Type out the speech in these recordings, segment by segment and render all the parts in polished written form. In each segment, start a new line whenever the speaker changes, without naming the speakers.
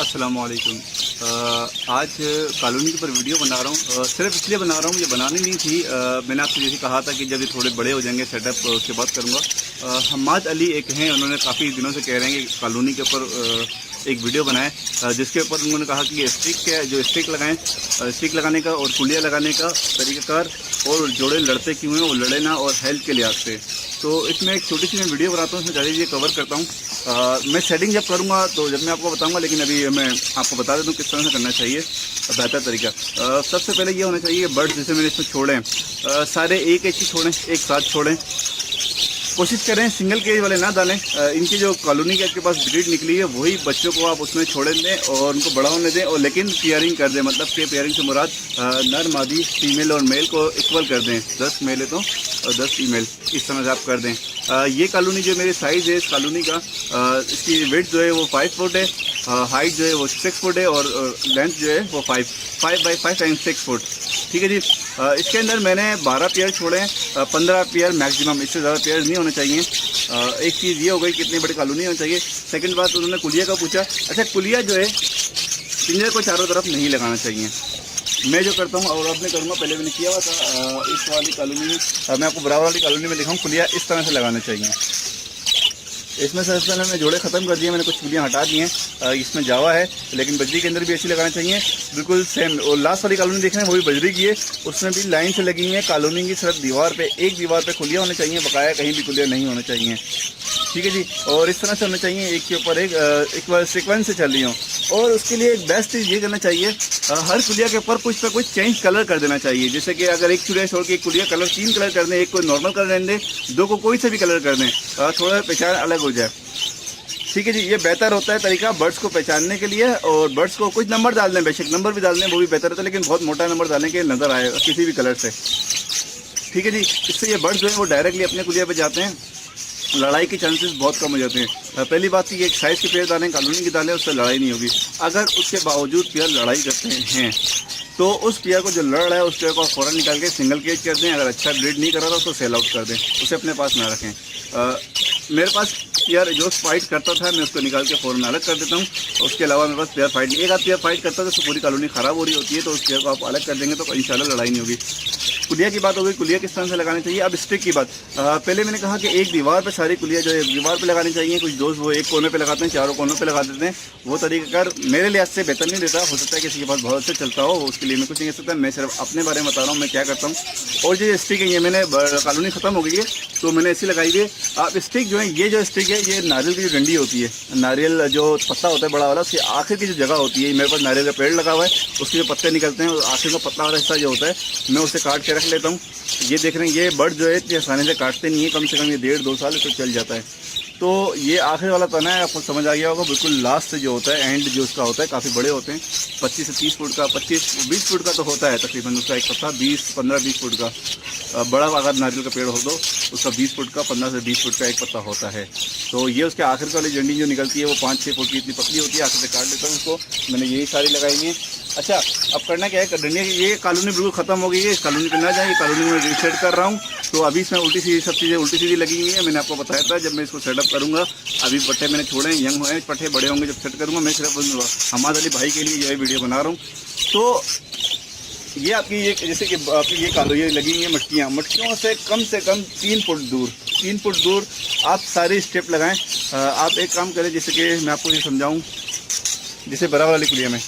अस्सलामुअलैकुम। आज कॉलोनी के ऊपर वीडियो बना रहा हूँ। सिर्फ इसलिए बना रहा हूँ, ये बनानी नहीं थी। मैंने आपसे जैसे कहा था कि जब ये थोड़े बड़े हो जाएंगे सेटअप, उसके बाद करूँगा। हम्माद अली एक हैं, उन्होंने काफ़ी दिनों से कह रहे हैं कि कॉलोनी के ऊपर एक वीडियो बनाएं, जिसके ऊपर उन्होंने कहा कि ये स्टिक लगाएं, स्टिक लगाने का और कुलिया लगाने का तरीक़ाकार, और जोड़े लड़ते क्यों हैं, वो लड़े ना, और हेल्थ के लिहाज से। तो इसमें एक छोटी सी मैं वीडियो बनाता हूँ, इसमें ज़्यादा चीज़ें कवर करता हूँ। मैं सेटिंग जब करूँगा तो जब मैं आपको बताऊँगा, लेकिन अभी मैं आपको बता देता हूँ किस तरह से करना चाहिए बेहतर तरीका। सबसे पहले ये होना चाहिए, बर्ड्स जैसे मैंने इसमें छोड़े हैं, सारे एक ही छोड़ें, एक साथ छोड़ें। कोशिश करें सिंगल केज वाले ना डालें। इनकी जो कॉलोनी के आपके पास ब्रीड निकली है, वही बच्चों को आप उसमें छोड़े दें और उनको बड़ा होने दें, और लेकिन पेयरिंग कर दें। मतलब कि पेयरिंग से मुराद नर मादी फीमेल और मेल को इक्वल कर दें। 10 मेल है तो और 10 फीमेल, इस तरह से आप कर दें। ये कॉलोनी जो मेरी साइज़ है इस कॉलोनी का, इसकी वेट जो है वो 5 फुट है, हाइट जो है वो 6 फुट है, और लेंथ जो है वो 5 बाई 5 टाइम्स 6 फुट। ठीक है जी। इसके अंदर मैंने 12 पेयर छोड़े हैं, 15 पेयर मैक्सिमम, इससे ज़्यादा पेयर नहीं होने चाहिए। एक चीज़ ये हो गई कितनी बड़ी कॉलोनी होनी चाहिए। सेकंड बात, उन्होंने कुलिया का पूछा। अच्छा, कुलिया जो है पिंजरे को चारों तरफ नहीं लगाना चाहिए। मैं जो करता हूँ और अब मैं करूँगा, पहले मैंने किया हुआ था इस वाली कॉलोनी में, मैं आपको बराबर वाली कॉलोनी में दिखाऊँ। कुलिया इस तरह से लगाना चाहिए। इसमें सबसे पहले मैंने जोड़े ख़त्म कर दिए, मैंने कुछ कुलियाँ हटा दी हैं। इसमें जावा है, लेकिन बजरी के अंदर भी ऐसी लगाना चाहिए, बिल्कुल सेम। और लास्ट वाली कॉलोनी देख रहे हैं, वो भी बजरी की है, उसमें भी लाइन से लगी हुई है। कॉलोनी की सिर्फ दीवार पे, एक दीवार पे कुलियाँ होनी चाहिए, बकाया कहीं भी कुलियाँ नहीं होने चाहिए। ठीक है जी। और इस तरह से होना चाहिए, एक के ऊपर एक बार सीक्वेंस से चल रही हो। और उसके लिए एक बेस्ट चीज़ ये करना चाहिए, हर कुलिया के ऊपर कुछ पे कुछ चेंज कलर कर देना चाहिए। जैसे कि अगर एक चुड़िया छोड़ के एक कुलिया कलर 3 कलर कर दें, एक को नॉर्मल कलर रहने दें, 2 को कोई से भी कलर कर दें, थोड़ा पहचान अलग हो जाए। ठीक है जी। ये बेहतर होता है तरीका बर्ड्स को पहचानने के लिए। और बर्ड्स को कुछ नंबर डाल दें, बेशक नंबर भी डाल दें, वो भी बेहतर होता है, लेकिन बहुत मोटा नंबर डालने के नज़र आएगा किसी भी कलर से। ठीक है जी। इससे ये बर्ड्स जो है वो डायरेक्टली अपने कुलिया पे जाते हैं, लड़ाई के चांसेस बहुत कम हो जाते हैं। पहली बात कि एक साइज़ के पेड़ डालें, कॉलोनी की डालें, उससे लड़ाई नहीं होगी। अगर उसके बावजूद पेयर लड़ाई करते हैं तो उस पेयर को जो लड़ रहा है उस पेयर को फ़ौरन निकाल के सिंगल केज कर दें। अगर अच्छा ब्रीड नहीं कर रहा था उसको सेल आउट कर दें, उसे अपने पास ना रखें। मेरे पास पेयर जो फाइट करता था, मैं उसको निकाल के फ़ौरन अलग कर देता हूँ। उसके अलावा मेरे पास पेयर फाइट नहीं, एक आध पेयर फाइट करता था तो पूरी कॉलोनी ख़राब हो रही होती है, तो उस पेयर को आप अलग कर देंगे तो इंशाल्लाह लड़ाई नहीं होगी। कुलिया की बात हो गई, कुलिया किस तरह से लगानी चाहिए। अब स्टिक की बात, पहले मैंने कहा कि एक दीवार पे सारी कुलिया जो है दीवार पे लगानी चाहिए। कुछ दोस्त वो एक कोने पे लगाते हैं, चारों कोनों पे लगा देते हैं। वो तरीक़ाकार मेरे लिहाज से बेहतर नहीं देता। हो सकता है किसी के पास बहुत अच्छा चलता हो, उसके लिए मैं कुछ नहीं कह सकता। मैं सिर्फ अपने बारे में बता रहा हूँ मैं क्या करता हूँ। और जो स्टिक है, ये मैंने कॉलोनी ख़त्म हो गई है तो मैंने ऐसी लगाई है। आप स्टिक जो है, ये जो स्टिक है ये नारियल की जो डंडी होती है, नारियल जो पत्ता होता है बड़ा वाला, उसकी आखिर की जो जगह होती है, मेरे पास नारियल का पेड़ लगा हुआ है, उसके जो पत्ते निकलते हैं और आखिर का पत्ता वाला हिस्सा जो होता है, मैं उसे काट के रख लेता हूँ। ये देख रहे हैं, ये बर्ड जो है इतनी आसानी से काटते नहीं है, कम से कम ये 1.5-2 साल तो चल जाता है। तो ये आखिर वाला तना है, आपको समझ आ गया होगा। बिल्कुल लास्ट से जो होता है, एंड जो उसका होता है, काफ़ी बड़े होते हैं, 25 से 30 फुट का, 25-20 फुट का तो होता है तकरीबन उसका एक पत्ता, 15-20 फुट का। बड़ा अगर नारियल का पेड़ हो तो उसका 20 फुट का, 15 से 20 फुट का एक पत्ता होता है। तो ये उसके आखिर वाली डंडी जो निकलती है वो 5-6 फुट की इतनी पतली होती है, आखिर से काट लेता हूँ उसको। मैंने यही सारी लगाई है। अच्छा, अब करना क्या है, डंडियाँ, ये कॉलोनी बिल्कुल ख़त्म हो गई है, इस कॉलोनी पे ना जाए, कॉलोनी में रीसेट कर रहा हूँ। तो अभी इसमें उल्टी सीधी सब चीज़ें उल्टी सीधी लगी हुई है। मैंने आपको बताया था जब मैं इसको सेटअप करूँगा, अभी पट्टे मैंने छोड़े हैं, यंग हुए हैं, पट्टे बड़े होंगे जब सेट करूँगा। मैं सिर्फ हम्माद अली भाई के लिए ये वीडियो बना रहा हूँ। तो ये आपकी ये जैसे कि आपकी ये कॉलोनी लगी हुई है मटकियों से कम 3 फुट दूर आप सारी स्टेप लगाएं। आप एक काम करें, जैसे कि मैं आपको ये समझाऊँ, जैसे बराबर वाली कुलिया में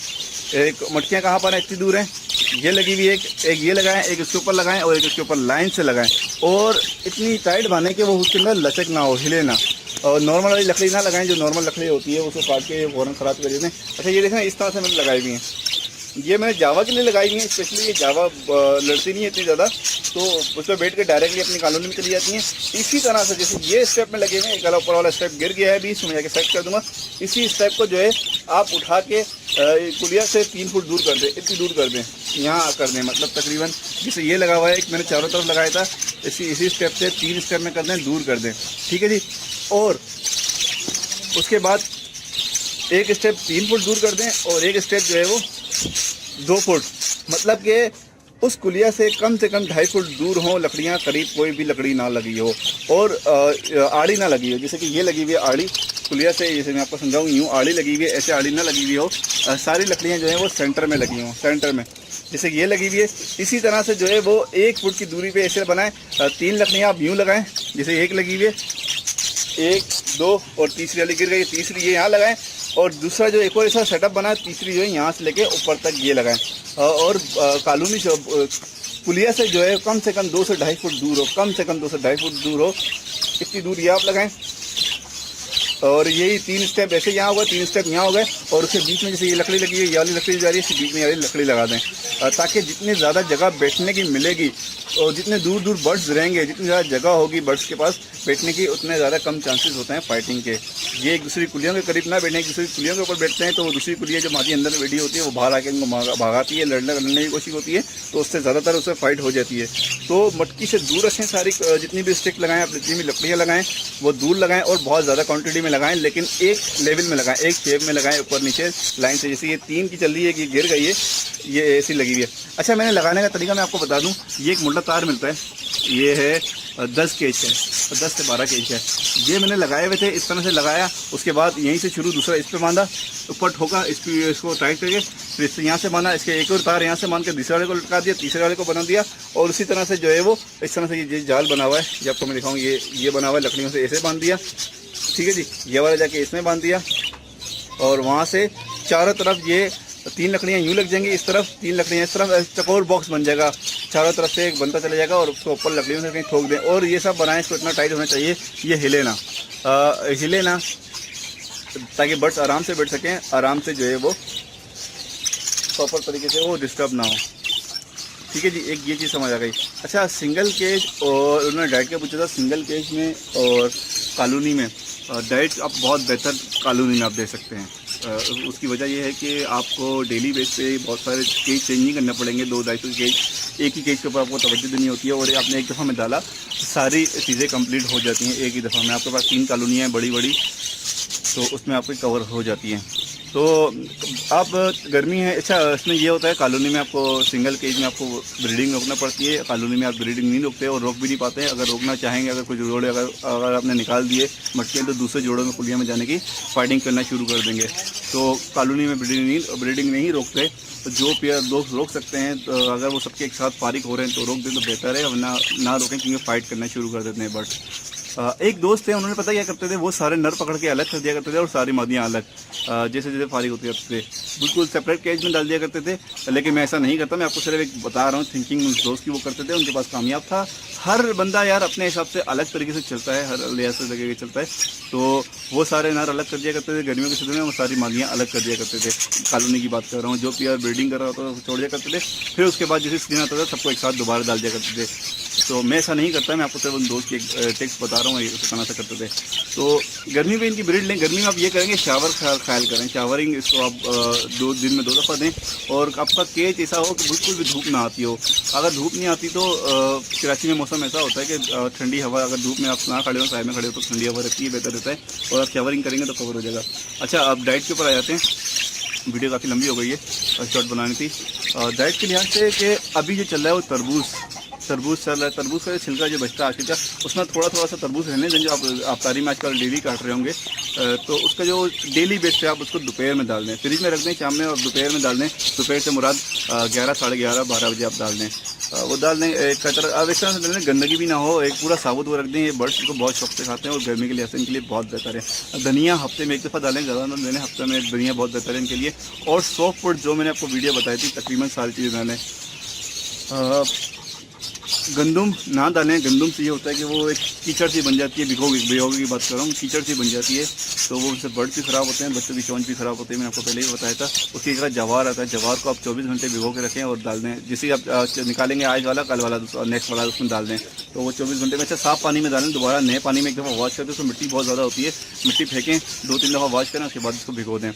एक मटकियाँ कहाँ पर हैं, इतनी दूर हैं, ये लगी हुई एक ये लगाएं, एक इसके ऊपर लगाएं और एक इसके ऊपर लाइन से लगाएं। और इतनी टाइट बांधें कि वो उसके अंदर लचक ना हो, हिले ना। और नॉर्मल वाली लकड़ी ना लगाएं, जो नॉर्मल लकड़ी होती है उसको काट के फ़ौरन ख़राब कर देते हैं। अच्छा, ये देखें, इस तरह से मैंने लगाई हुई हैं। ये मैंने जावा के लिए लगाई हुई हैं, स्पेशली ये जावा लड़ती नहीं है इतनी ज़्यादा, तो उस पर बैठ के डायरेक्टली अपनी कॉलोनी में चली जाती हैं। इसी तरह से जैसे ये स्टेप में लगे हुए हैं, एक ऊपर वाला स्टेप गिर गया है, अभी इसमें जाके सेट कर दूँगा। इसी स्टेप को जो है आप उठा के कुलिया से 3 फुट दूर कर दें, इतनी दूर कर दें, यहाँ कर दें। मतलब तकरीबन जैसे ये लगा हुआ है, एक मैंने चारों तरफ लगाया था, इसी स्टेप से 3 स्टेप में कर दें, दूर कर दें। ठीक है जी। और उसके बाद एक स्टेप 3 फुट दूर कर दें और एक स्टेप जो है वो 2 फुट, मतलब कि उस कुलिया से कम 2.5 फुट दूर हो लकड़ियाँ, करीब कोई भी लकड़ी ना लगी हो और आड़ी ना लगी हो। जैसे कि ये लगी हुई है आड़ी, पुलिया से, जैसे मैं आपको समझाऊँ, यूँ आड़ी लगी हुई है, ऐसे आड़ी ना लगी हुई हो, सारी लकड़ियाँ जो हैं वो सेंटर में लगी हों, सेंटर में जैसे ये लगी हुई है। इसी तरह से जो है वो 1 फुट की दूरी पे ऐसे बनाएं। 3 लकड़ियाँ आप यूँ लगाएं, जैसे एक लगी हुई है, 1 2 और तीसरी वाली गिर गई, तीसरी ये यहाँ लगाएं, और दूसरा जो एक और ऐसा सेटअप बना, तीसरी जो है यहाँ से लेके ऊपर तक ये लगाएं। और कॉलोनी पुलिया से जो है कम से कम 2 से 2.5 फुट दूर हो, कम से कम 2 से 2.5 फुट दूर हो, इतनी दूर ये आप लगाएं। और यही 3 स्टेप ऐसे यहाँ होगा, 3 स्टेप यहाँ हो गए, और उसके बीच में जैसे ये लकड़ी लगी है, ये वाली लकड़ी जा रही है, इसके बीच में ये वाली लकड़ी लगा दें, ताकि जितनी ज़्यादा जगह बैठने की मिलेगी और जितने दूर दूर बर्ड्स रहेंगे, जितनी ज़्यादा जगह होगी बर्ड्स के पास बैठने की, उतने ज़्यादा कम चांसेस होते हैं फाइटिंग के। ये एक दूसरी कुलियों के करीब ना बैठे, एक दूसरी कुलियों के ऊपर बैठते हैं तो वो दूसरी कुलिया जो मादी अंदर में बैठी होती है वो बाहर आके उनको भागाती है, लड़ने की कोशिश होती है, तो उससे ज़्यादातर उससे फाइट हो जाती है। तो मटकी से दूर रखें, सारी जितनी भी स्टिक लगाएं, आप जितनी भी लकड़ियाँ लगाएं वो दूर लगाएं और बहुत ज़्यादा क्वान्टिटी में लगाएं, लेकिन एक लेवल में लगाएं, एक शेप में लगाएं, ऊपर नीचे लाइन से। जैसे ये 3 की चल रही है कि गिर गई है, ये ऐसी लगी हुई है। अच्छा, मैंने लगाने का तरीका मैं आपको बता दूं, ये एक मोटा तार मिलता है, ये है 10 केज है, 10 से 12 केज है। ये मैंने लगाए हुए थे, इस तरह से लगाया, उसके बाद यहीं से शुरू, दूसरा इस पर बांधा, ऊपर ठोका, इसको टाइट करके, फिर इससे यहाँ से बांधा, इसके एक और तार यहाँ से बांध के दूसरे वाले को लटका दिया, तीसरे वाले को बना दिया, और उसी तरह से जो है वो इस तरह से ये जाल बना हुआ है, ये आपको मैं दिखाऊँ, ये बना हुआ है लकड़ियों से, ऐसे बांध दिया, ठीक है जी। ये वाला जाके इसमें बांध दिया, और वहाँ से चारों तरफ ये 3 लकड़ियाँ यूँ लग जाएंगी, इस तरफ 3 लकड़ियाँ इस तरफ, चकोर बॉक्स बन जाएगा, चारों तरफ से एक बनता चला जाएगा, और उसको ऊपर लकड़ियों से कहीं ठोक दें। और ये सब बनाएं, इसको इतना टाइट होना चाहिए, ये हिले ना, ताकि बर्ड्स आराम से बैठ सकें, आराम से जो है वो प्रॉपर तरीके से वो डिस्टर्ब ना हो, ठीक है जी। एक ये चीज़ समझ आ गई। अच्छा, सिंगल केज, और उन्होंने डाइट का पूछा था, सिंगल केज में और कॉलोनी में डाइट आप बहुत बेहतर कॉलोनी में आप दे सकते हैं। उसकी वजह यह है कि आपको डेली बेस पे बहुत सारे केज चेंज नहीं करने पड़ेंगे, 2-2.5 केज, एक ही केज के ऊपर आपको तवज्जो देनी होती है, और आपने एक दफ़ा में डाला, सारी चीज़ें कंप्लीट हो जाती हैं एक ही दफ़ा में। आपके पास 3 कॉलोनियाँ हैं बड़ी, तो उसमें आपको कवर हो जाती हैं। तो अब गर्मी है, अच्छा इसमें ये होता है, कॉलोनी में आपको सिंगल केज में आपको ब्रीडिंग रोकना पड़ती है, कॉलोनी में आप ब्रीडिंग नहीं रोकते और रोक भी नहीं पाते हैं। अगर रोकना चाहेंगे, अगर कोई जोड़े अगर आपने निकाल दिए मटके, तो दूसरे जोड़ों में कुलिया में जाने की फाइटिंग करना शुरू कर देंगे। तो कॉलोनी में ब्रीडिंग नहीं रोकते, तो जो पेयर लोग रोक सकते हैं, तो अगर वो सबके एक साथ फारिग हो रहे हैं तो रोक दें तो बेहतर है, वरना ना रोकें, क्योंकि फाइट करना शुरू कर देते हैं बर्ड। एक दोस्त थे, उन्होंने पता क्या करते थे, वो सारे नर पकड़ के अलग कर दिया करते थे और सारी मादियाँ अलग, जैसे जैसे फारिग होती थे, बिल्कुल सेपरेट केज में डाल दिया करते थे। लेकिन मैं ऐसा नहीं करता, मैं आपको सिर्फ एक बता रहा हूँ थिंकिंग उस दोस्त की वो करते थे, उनके पास कामयाब था। हर बंदा यार अपने हिसाब से अलग तरीके से चलता है, हर लिहाज से लगे चलता है। तो वो सारे नर अलग कर दिया करते थे, गर्मियों के सीजन में वो सारी मादियाँ अलग कर दिया करते थे। कॉलोनी की बात कर रहा हूँ, जो पेयर ब्रीडिंग कर रहा होता था छोड़ दिया करते थे, फिर उसके बाद जैसे सीजन आता था सबको एक साथ दोबारा डाल दिया करते थे। तो मैं ऐसा नहीं करता, मैं आपको सिर्फ उन दोस्त की टिप्स बता रहा हूँ, इस तरह से करते थे। तो गर्मी में इनकी ब्रीड लें, गर्मी में आप ये करेंगे, शावर ख्याल करें, शावरिंग इसको आप 2 दिन में 2 दफ़ा दें, और आपका केज ऐसा हो कि बिल्कुल भी धूप ना आती हो। अगर धूप नहीं आती तो कराची में मौसम ऐसा होता है कि ठंडी हवा, अगर धूप में आप ना खड़े हो, साइड में खड़े हो, तो ठंडी हवा रहती है, बेहतर रहता है, और आप शावरिंग करेंगे तो कवर हो जाएगा। अच्छा, अब डाइट के ऊपर आ जाते हैं, वीडियो काफ़ी लंबी हो गई है, शॉर्ट बनानी थी। डाइट के लिहाज से कि अभी जो चल रहा है वो तरबूज चल रहा है, तरबूज का छिलका जो बचता है आखिर का, उसमें थोड़ा सा तरबूज रहने दें, जो आप तारी में आजकल डेली काट रहे होंगे, तो उसका जो डेली बेस है आप उसको दोपहर में डाल दें, फ्रिज में रख दें, शाम में और दोपहर में डाल दें। दोपहर से मुराद 11, साढ़े 11, 12 बजे आप डाल दें, वो डाल दें। अब इस तरह से डालें, गंदगी भी ना हो, एक पूरा साबुत वो रख दें। ये बर्ड्स को बहुत शौक से खाते हैं और गर्मी के लिहाज से इनके लिए बहुत बेहतर है। धनिया हफ्ते में 1 दफ़ा डालें, ज़्यादा ना डालें, हफ्ते में धनिया बहुत बेहतर है इनके लिए। और सॉफ्ट फूड जो मैंने आपको वीडियो बताई थी, तकरीबन सारी चीज़ें डालें। गंदम ना डालें, गंदम से ये होता है कि वो एक कीचड़ सी बन जाती है, भिगोगे की बात कर रहा हूँ, कीचड़ सी बन जाती है, तो वो उससे बर्ड भी ख़राब होते हैं, बच्चों की चोंच भी ख़राब होती है। मैंने आपको पहले ही बताया था। उसकी जगह जवार आता है, जवार को आप 24 घंटे भिगो के रखें और डाल दें। जिसे आप निकालेंगे आज वाला, कल वाला, नेक्स्ट वाला उसमें डाल दें, तो वो 24 घंटे में। अच्छा, साफ़ पानी में डालें, दोबारा नए पानी में एक दफ़ा वॉश करते, उसमें मिट्टी बहुत ज़्यादा होती है, मिट्टी फेंकें, 2-3 दफ़ा वॉश करें, उसके बाद उसको भिगो दें।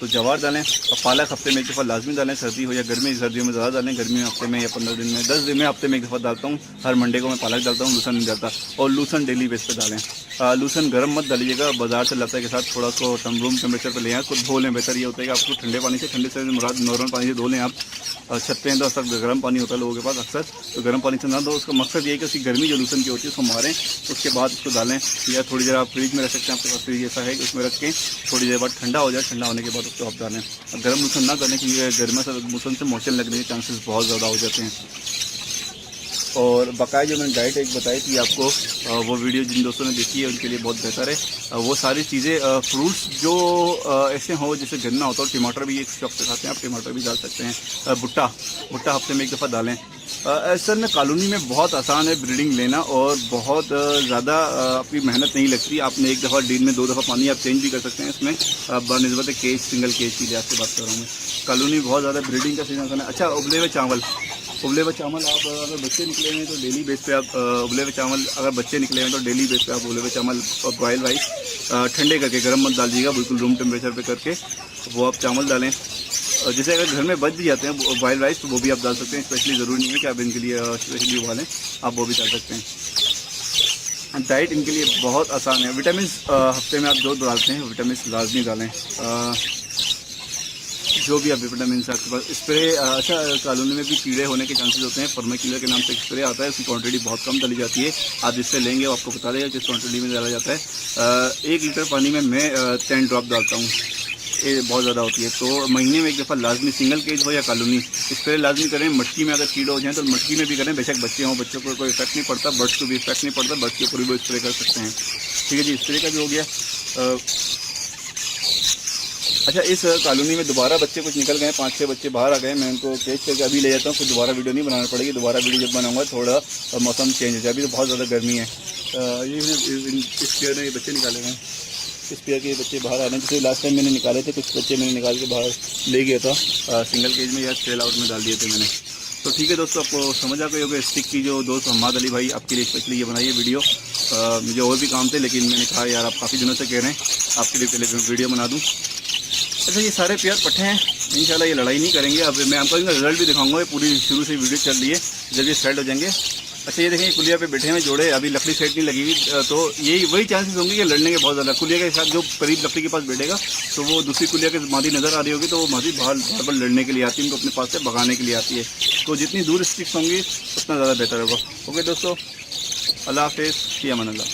तो जवार डालें, और पालक हफ्ते में 1 दफ़ा लाजमी डालें, सर्दी हो या गर्मी, सर्दियों में ज़्यादा डालें, गर्मी में हफ्ते में या 15 दिन में, 10 दिन में हफ्ते में 1 दफ़ा डालता हूँ। हर मंडे को मैं पालक डालता हूँ, लूसन नहीं डालता, और लूसन डेली बेस पे डालें। लूसन गर्म मत डालिएगा, बाजार से लाता के साथ थोड़ा सा रूम टेम्परेचर पर ले आए, खुद धो लें। बेहतर ये होता है कि आपको ठंडे पानी से, ठंडे से मुराद नॉर्मल पानी से धो लें आप। छत पे तो अक्सर गर्म पानी होता है लोगों के पास अक्सर, तो गर्म पानी से ना दो। उसका मकसद ये है कि उसकी गर्मी जो लूसन की होती है उसको मारें, उसके बाद उसको डालें। या थोड़ी देर आप फ्रिज में रख सकते हैं, आपके पास फ्रिज ऐसा है कि उसमें रख के थोड़ी देर बाद ठंडा हो जाए, ठंडा होने के बाद उसको आप डालें। गर्म लूसन ना डालें क्योंकि गर्म से लूसन से मोशन लगने के चांसेस बहुत ज़्यादा हो जाते हैं। और बकाया जो मैंने डाइट एक बताई थी आपको, वो वीडियो जिन दोस्तों ने देखी है उनके लिए बहुत बेहतर है। वो सारी चीज़ें फ्रूट्स जो ऐसे हो जैसे गन्ना होता है, और टमाटर भी एक शौक से खाते हैं आप, टमाटर भी डाल सकते हैं। भुट्टा हफ्ते में एक दफ़ा डालें। असल में कॉलोनी में बहुत आसान है ब्रीडिंग लेना, और बहुत ज़्यादा आपकी मेहनत नहीं लगती। आपने एक दफ़ा दिन में 2 दफ़ा पानी आप चेंज भी कर सकते हैं इसमें, बनस्बत केज सिंगल केज की लिहाज से बात कर रहा हूँ मैं। कॉलोनी में बहुत ज़्यादा ब्रीडिंग का सीजन है। अच्छा, उबले हुए चावल आप अगर बच्चे निकले हैं तो डेली बेस पे आप उबले हुए चावल, अगर बच्चे निकले हैं तो डेली बेस पे आप उबले हुए चावल और बॉयल राइस ठंडे करके, गर्म मत डालिएगा, बिल्कुल रूम टेम्परेचर पे करके वो आप चावल डालें। जैसे अगर घर में बच भी जाते हैं बॉयल राइस तो वो भी आप डाल सकते हैं। स्पेशली ज़रूरी नहीं है कि आप इनके लिए स्पेशली उबालें, आप वो भी डाल सकते हैं। डाइट इनके लिए बहुत आसान है। विटामिन हफ्ते में आप जो डालते हैं विटामिन लाजमी डालें, जो भी आप विटामिन से आपके पास। स्प्रे, अच्छा कॉलोनी में भी कीड़े होने के चांसेस होते हैं। फर्माक्यूलर के नाम से स्प्रे आता है, उसकी क्वांटिटी बहुत कम डाली जाती है। आप जिससे लेंगे वो आपको बता देगा किस क्वांटिटी में डाला जाता है। 1 लीटर पानी में मैं 10 ड्रॉप डालता हूँ, ये बहुत ज़्यादा होती है। तो महीने में एक दफ़ा लाजमी, सिंगल केज हो या कॉलोनी, स्प्रे लाजमी करें। मटकी में अगर कीड़े हो जाएँ तो मटकी में भी करें, बेशक बच्चे हों, बच्चों को कोई इफेक्ट नहीं पड़ता, बर्ड्स को भी इफेक्ट नहीं पड़ता, बर्ड्स के ऊपर भी स्प्रे कर सकते हैं। ठीक है जी, स्प्रे का जो हो गया। अच्छा, इस कॉलोनी में दोबारा बच्चे कुछ निकल गए, 5-6 बच्चे बाहर आ गए। मैं उनको कैच करके अभी ले जाता हूँ, फिर दोबारा वीडियो नहीं बनाना पड़ेगी। दोबारा वीडियो जब बनाऊंगा थोड़ा मौसम चेंज हो जाए। अभी तो बहुत ज़्यादा गर्मी है। ये इस पेयर में ये बच्चे निकाले गए, इस पेयर के बच्चे बाहर आ रहे हैं। जैसे लास्ट टाइम मैंने निकाले थे, कुछ बच्चे मैंने निकाल के बाहर ले गया था, सिंगल केज में या सेल आउट में डाल दिए थे मैंने। तो ठीक है दोस्तों, आपको समझ आ गई होगी स्टिक की। जो दोस्त हम्माद अली भाई आपके लिए स्पेशली ये बनाई है वीडियो। मुझे और भी काम थे, लेकिन मैंने कहा यार आप काफ़ी दिनों से कह रहे हैं, आपके लिए पहले वीडियो बना दूँ। अच्छा, ये सारे पेयर पट्टे हैं, इंशाल्लाह ये लड़ाई नहीं करेंगे। अब मैं आपको इनका रिजल्ट भी दिखाऊंगा। ये पूरी शुरू से वीडियो चल रही है, जब ये सेट हो जाएंगे। अच्छा, ये देखें कुलिया पे बैठे हैं जोड़े, अभी लकड़ी सेट नहीं लगी हुई, तो यही वही चांसेस होंगे कि लड़ने के बहुत ज़्यादा। कुलिया के साथ जो करीब लकड़ी के पास बैठेगा तो वो दूसरी कुलिया के मादी नज़र आ रही होगी, तो वो मादी बार लड़ने के लिए आती है, उनको अपने पास से भगाने के लिए आती है। तो जितनी दूर स्टिक्स होंगी उतना ज़्यादा बेहतर होगा। ओके दोस्तों, अल्लाह हाफिज़, फ़ी अमान अल्लाह।